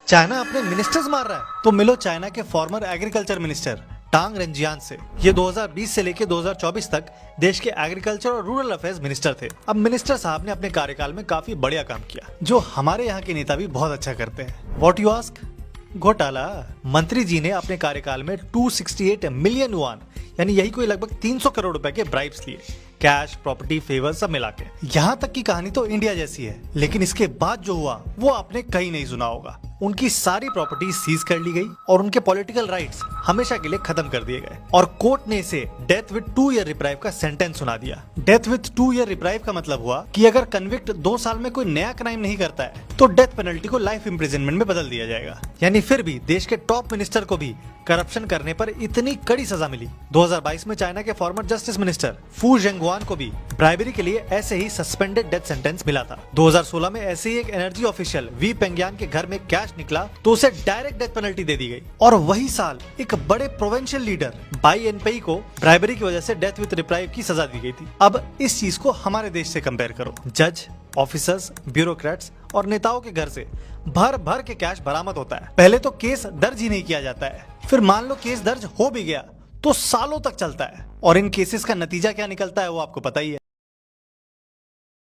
China अपने ministers मार रहा है तो मिलो चाइना के फॉर्मर एग्रीकल्चर मिनिस्टर टांग रेंजियान से। ये 2020 से लेकर 2024 तक देश के एग्रीकल्चर और रूरल अफेयर्स मिनिस्टर थे। अब मिनिस्टर साहब ने अपने कार्यकाल में काफी बढ़िया काम किया, जो हमारे यहाँ के नेता भी बहुत अच्छा करते हैं। What you ask? घोटाला। मंत्री जी ने अपने कार्यकाल में 268 मिलियन युआन यानी यही कोई लगभग 300 करोड़ रुपए के ब्राइब्स लिए, कैश, प्रॉपर्टी, फेवर सब मिला के। यहाँ तक की कहानी तो इंडिया जैसी है, लेकिन इसके बाद जो हुआ वो आपने कहीं नहीं सुना होगा। उनकी सारी प्रॉपर्टी सीज कर ली गई और उनके पॉलिटिकल राइट्स हमेशा के लिए खत्म कर दिए गए और कोर्ट ने इसे डेथ विद 2 ईयर रिप्राइव का सेंटेंस सुना दिया। डेथ विद 2 ईयर रिप्राइव का मतलब हुआ कि अगर कन्विक्ट 2 साल में कोई नया क्राइम नहीं करता है तो डेथ पेनल्टी को लाइफ इम्प्रिजनमेंट में बदल दिया जाएगा। यानी फिर भी देश के टॉप मिनिस्टर को भी करप्शन करने पर इतनी कड़ी सजा मिली। 2022 में चाइना के फॉर्मर जस्टिस मिनिस्टर फू जेंगुआन को भी ब्राइबरी के लिए ऐसे ही सस्पेंडेड डेथ सेंटेंस मिला था। 2016 में ऐसे ही एक एनर्जी ऑफिशियल वी पेंगियान के घर में कैश निकला तो उसे डायरेक्ट डेथ पेनल्टी दे दी गई। और वही साल एक बड़े प्रोविंशियल लीडर बाई एनपेई को ब्राइबरी की वजह से डेथ विद रिप्राइव की सजा दी गई थी। अब इस चीज को हमारे देश से कंपेयर करो। जज, ऑफिसर्स, ब्यूरोक्रेट्स और नेताओं के घर से भर भर के कैश बरामद होता है। पहले तो केस दर्ज ही नहीं किया जाता है, फिर मान लो केस दर्ज हो भी गया तो सालों तक चलता है। और इन केसेस का नतीजा क्या निकलता है वो आपको पता ही है।